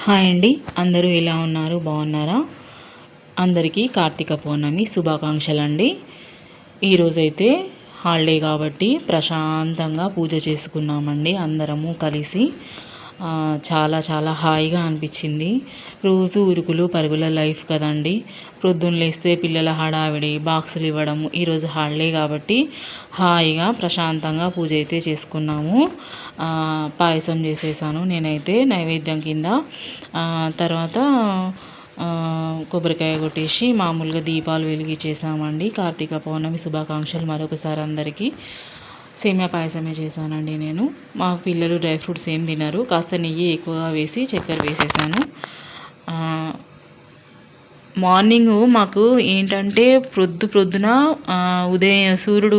Hi అండి. అందరూ ఎలా ఉన్నారు? బాగున్నారా? అందరికీ కార్తీక పౌర్ణమి శుభాకాంక్షలండి. ఈరోజైతే హాలిడే కాబట్టి ప్రశాంతంగా పూజ చేసుకున్నామండి అందరము కలిసి. చాలా చాలా హాయిగా అనిపించింది. రోజు ఉరుకులు పరుగుల లైఫ్ కదండి. ప్రొద్దున లేస్తే పిల్లల హడావిడి, బాక్సులు ఇవ్వడము. ఈరోజు హాలిడే కాబట్టి హాయిగా ప్రశాంతంగా పూజ అయితే చేసుకున్నాము. పాయసం చేసేసాను నేనైతే నైవేద్యం కింద. తర్వాత కొబ్బరికాయ కొట్టేసి మామూలుగా దీపాలు వెలిగించేసామండి. కార్తీక పౌర్ణమి శుభాకాంక్షలు మరొకసారి అందరికీ. సేమియా పాయసమే చేశానండి నేను. మా పిల్లలు డ్రై ఫ్రూట్స్ ఏం తినరు. కాస్త నెయ్యి ఎక్కువగా వేసి చక్కెర వేసేసాను. మార్నింగు మాకు ఏంటంటే ప్రొద్దున సూర్యుడు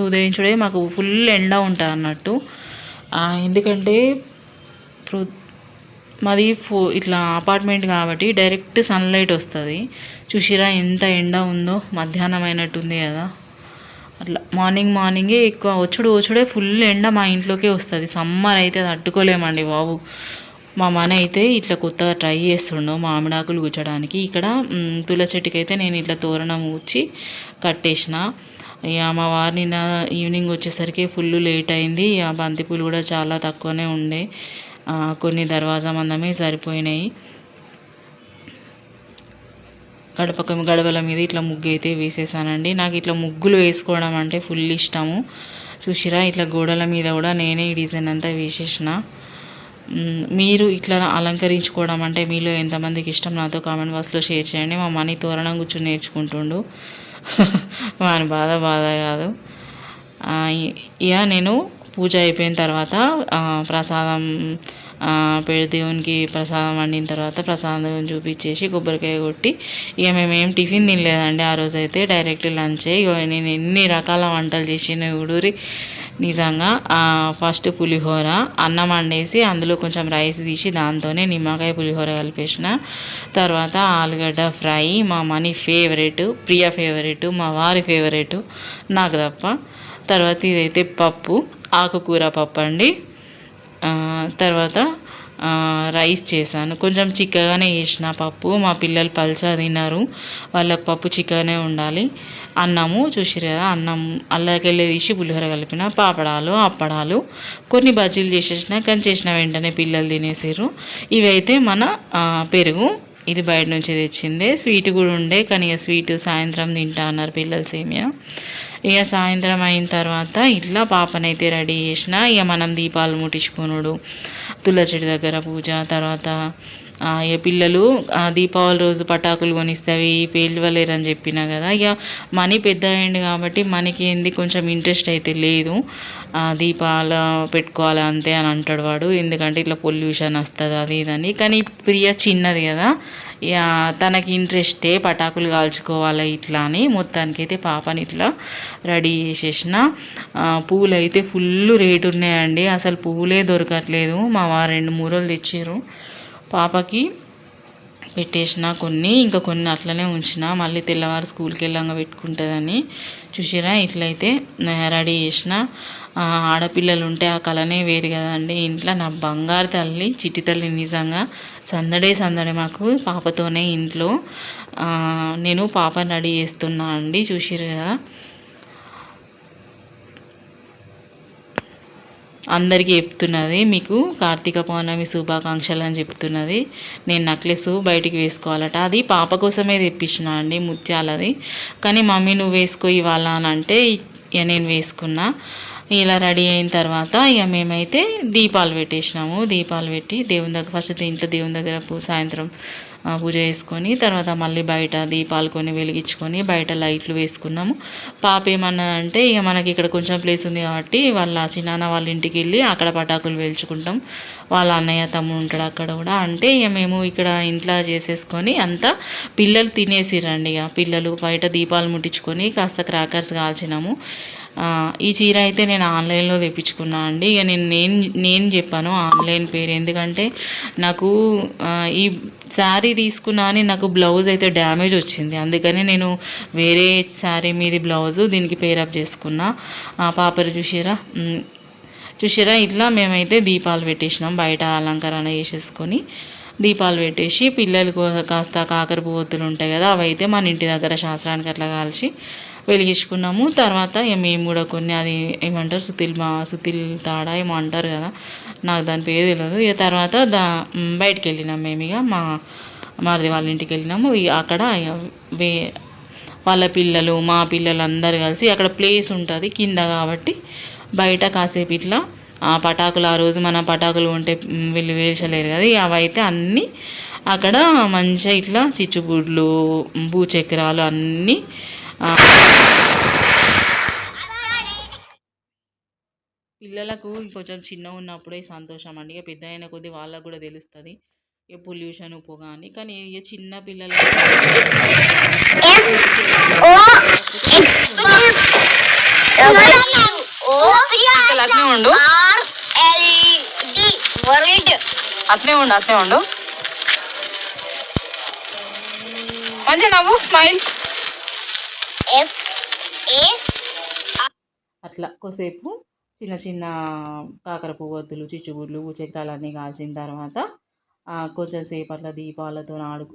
ఉదయించుడే మాకు ఫుల్ ఎండ ఉంటుంది అన్నట్టు. ఎందుకంటే మాది ఇట్లా అపార్ట్మెంట్ కాబట్టి డైరెక్ట్ సన్లైట్ వస్తుంది. చూసిరా ఎంత ఎండ ఉందో. మధ్యాహ్నం అయినట్టుంది కదా. అట్లా మార్నింగే ఎక్కువ వచ్చుడే ఫుల్ ఎండ మా ఇంట్లోకే వస్తుంది. సమ్మర్ అయితే తట్టుకోలేమండి బాబు. మా మన అయితే ఇట్లా కొత్తగా ట్రై చేస్తుండో మామిడాకులు గుచ్చడానికి. ఇక్కడ తులసి చెట్టుకి అయితే నేను ఇట్లా తోరణం ఊడ్చి కట్టేసిన. ఇక మా వారు నిన్న ఈవినింగ్ వచ్చేసరికి ఫుల్ లేట్ అయింది. ఆ బంతిపూలు కూడా చాలా తక్కువనే ఉండే. కొన్ని దర్వాజా మందమే సరిపోయినాయి. గడపల మీద ఇట్లా ముగ్గు అయితే వేసేసానండి. నాకు ఇట్లా ముగ్గులు వేసుకోవడం అంటే ఫుల్ ఇష్టము. చూసిరా ఇట్లా గోడల మీద కూడా నేనే ఈ డిజైన్ అంతా వేసేసిన. మీరు ఇట్లా అలంకరించుకోవడం అంటే మీలో ఎంతమందికి ఇష్టం నాతో కామెంట్ బాక్స్లో షేర్ చేయండి. మా మనీ తోరణం కూర్చొని నేర్చుకుంటుండు. వాని బాధ కాదు. ఇక నేను పూజ అయిపోయిన తర్వాత ప్రసాదం దేవునికి ప్రసాదం వండిన తర్వాత ప్రసాదం చూపించేసి కొబ్బరికాయ కొట్టి ఇక మేమేం టిఫిన్ తినలేదండి ఆ రోజైతే. డైరెక్ట్ లంచే. ఇక నేను ఎన్ని రకాల వంటలు చేసిన ఊడూరి నిజంగా. ఫస్ట్ పులిహోర అన్నం వండేసి అందులో కొంచెం రైస్ తీసి దాంతోనే నిమ్మకాయ పులిహోర కలిపేసిన. తర్వాత ఆలుగడ్డ ఫ్రై మా మనీ ఫేవరెట్, ప్రియ ఫేవరెట్, మా వారి ఫేవరెట్ నాకు తప్ప. తర్వాత ఇదైతే పప్పు, ఆకుకూర పప్పు అండి. తర్వాత రైస్ చేశాను. కొంచెం చిక్కగానే చేసిన పప్పు. మా పిల్లలు పల్చగా తిన్నారు. వాళ్ళకి పప్పు చిక్కగానే ఉండాలి. అన్నము చూసిరు కదా. అన్నం అల్లకెళ్ళి తీసి పులిహోర కలిపిన. పాపడాలు, అప్పడాలు, కొన్ని బజ్జీలు చేసేసిన. కానీ చేసిన వెంటనే పిల్లలు తినేసారు. ఇవైతే మన పెరుగు. ఇది బయట నుంచి తెచ్చిందే. స్వీట్ కూడా ఉండే కానీ ఇక స్వీట్ సాయంత్రం తింటా అన్నారు పిల్లలు సేమియా. ఇక సాయంత్రం అయిన తర్వాత ఇట్లా పాపనైతే రెడీ చేసిన. ఇక మనం దీపాలు ముట్టించుకునుడు, తులసి చెట్టు దగ్గర పూజ. తర్వాత ఇక పిల్లలు దీపావళి రోజు పటాకులు కొనిస్తే అవి పేల్వలేరని చెప్పినా కదా. ఇక మనీ పెద్ద అయింది కాబట్టి మనకి ఏంది కొంచెం ఇంట్రెస్ట్ అయితే లేదు. దీపాలు పెట్టుకోవాలి అంతే అని అంటాడు వాడు. ఎందుకంటే ఇట్లా పొల్యూషన్ వస్తుంది అది ఇదని. కానీ ప్రియ చిన్నది కదా, ఇక తనకి ఇంట్రెస్టే పటాకులు కాల్చుకోవాలి ఇట్లా అని. మొత్తానికైతే పాపని ఇట్లా రెడీ చేసేసిన. పువ్వులు అయితే ఫుల్ రేటు ఉన్నాయండి. అసలు పువ్వులే దొరకట్లేదు. మా వారు 2-3 రోజులు తెచ్చారు. పాపకి పెట్టేసిన కొన్ని, ఇంకా కొన్ని అట్లనే ఉంచిన. మళ్ళీ తెల్లవారు స్కూల్కి వెళ్ళంగా పెట్టుకుంటుందని. చూసిరా ఇట్లయితే రెడీ చేసిన. ఆడపిల్లలు ఉంటే ఆ కళనే వేరు కదండి. ఇంట్లో నా బంగారు తల్లి, చిట్టి తల్లి నిజంగా సందడే మాకు పాపతోనే ఇంట్లో. నేను పాపని రెడీ చేస్తున్నా అండి. చూసిరు కదా. అందరికీ చెప్తున్నది మీకు కార్తీక పౌర్ణమి శుభాకాంక్షలు అని చెప్తున్నది. నేను నెక్లెస్ బయటికి వేసుకోవాలట. అది పాప కోసమే తెప్పించిన అండి, ముత్యాలది. కానీ మమ్మీ నువ్వు వేసుకో ఇవాళ అని అంటే ఇక నేను వేసుకున్నా. ఇలా రెడీ అయిన తర్వాత ఇక మేమైతే దీపాలు పెట్టేసినాము. దీపాలు పెట్టి దేవుని దగ్గర ఫస్ట్ ఇంట్లో దేవుని దగ్గర సాయంత్రం పూజ చేసుకొని తర్వాత మళ్ళీ బయట దీపాలు కొన్ని వెలిగించుకొని బయట లైట్లు వేసుకున్నాము. పాప ఏమన్నదంటే ఇక మనకి ఇక్కడ కొంచెం ప్లేస్ ఉంది కాబట్టి వాళ్ళ చిన్నాన్న వాళ్ళ ఇంటికి వెళ్ళి అక్కడ పటాకులు వేల్చుకుంటాం. వాళ్ళ అన్నయ్య తమ్ముడు ఉంటాడు అక్కడ కూడా. అంటే ఇక మేము ఇక్కడ ఇంట్లో చేసేసుకొని అంతా పిల్లలు తినేసిరండి. ఇక పిల్లలు బయట దీపాలు ముట్టించుకొని కాస్త క్రాకర్స్ కాల్చినాము. ఈ చీర అయితే నేను ఆన్లైన్లో తెప్పించుకున్నా అండి. ఇక నేను చెప్పాను ఆన్లైన్ పేరు. ఎందుకంటే నాకు ఈ శారీ తీసుకున్నా అని నాకు బ్లౌజ్ అయితే డ్యామేజ్ వచ్చింది. అందుకని నేను వేరే శారీ మీది బ్లౌజు దీనికి పేరప్ చేసుకున్నా. పాపరు చూసారా చూసారా ఇట్లా మేమైతే దీపాలు పెట్టేసినాం, బయట అలంకరణ చేసేసుకొని దీపాలు పెట్టేసి పిల్లలకు కాస్త కాకర పువ్వొత్తులు ఉంటాయి కదా, అవి అయితే మన ఇంటి దగ్గర శాస్త్రానికి అట్లా కాల్చి వెలిగించుకున్నాము. తర్వాత ఇక మేము కూడా కొన్ని అది ఏమంటారు సుతిల్ తాడా ఏమో అంటారు కదా, నాకు దాని పేరు తెలియదు. ఇక తర్వాత బయటికి వెళ్ళినాం మేము, ఇక మా మరిది వాళ్ళ ఇంటికి వెళ్ళినాము. అక్కడ వాళ్ళ పిల్లలు మా పిల్లలు అందరు కలిసి అక్కడ ప్లేస్ ఉంటుంది కింద కాబట్టి బయట కాసేపు ఇట్లా ఆ పటాకులు, ఆ రోజు మన పటాకులు ఉంటే వీళ్ళు వేల్చలేరు కదా, అవి అయితే అన్నీ అక్కడ మంచిగా ఇట్లా చిచ్చుబుడ్లు భూచక్రాలు అన్నీ పిల్లలకు కొంచెం చిన్నగా ఉన్నప్పుడే సంతోషం అండి, ఇక పెద్ద అయిన కొద్దీ వాళ్ళకు కూడా తెలుస్తుంది ఇక పొల్యూషన్ పొగ అని. కానీ ఇక చిన్న పిల్లలకి అట్నే ఉండు అట్నే ఉండు మంచిగా నవ్వు, స్మైల్. అట్లా కొద్దిసేపు చిన్న చిన్న కాకర పువ్వొత్తులు, చిచ్చుబుడ్లు, చక్రాలు అన్నీ కాల్చిన తర్వాత కొంచెం సేపు అట్లా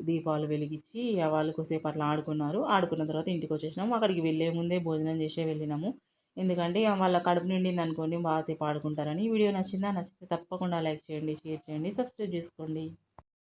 దీపాలు వెలిగించి వాళ్ళు కొద్దిసేపు అట్లా ఆడుకున్నారు. ఆడుకున్న తర్వాత ఇంటికి వచ్చేసినాము. అక్కడికి వెళ్ళే ముందే భోజనం చేసే వెళ్ళినాము, ఎందుకంటే వాళ్ళ కడుపు నిండింది అనుకోండి బాగాసేపు ఆడుకుంటారని. వీడియో నచ్చితే తప్పకుండా లైక్ చేయండి, షేర్ చేయండి, సబ్స్క్రైబ్ చేసుకోండి.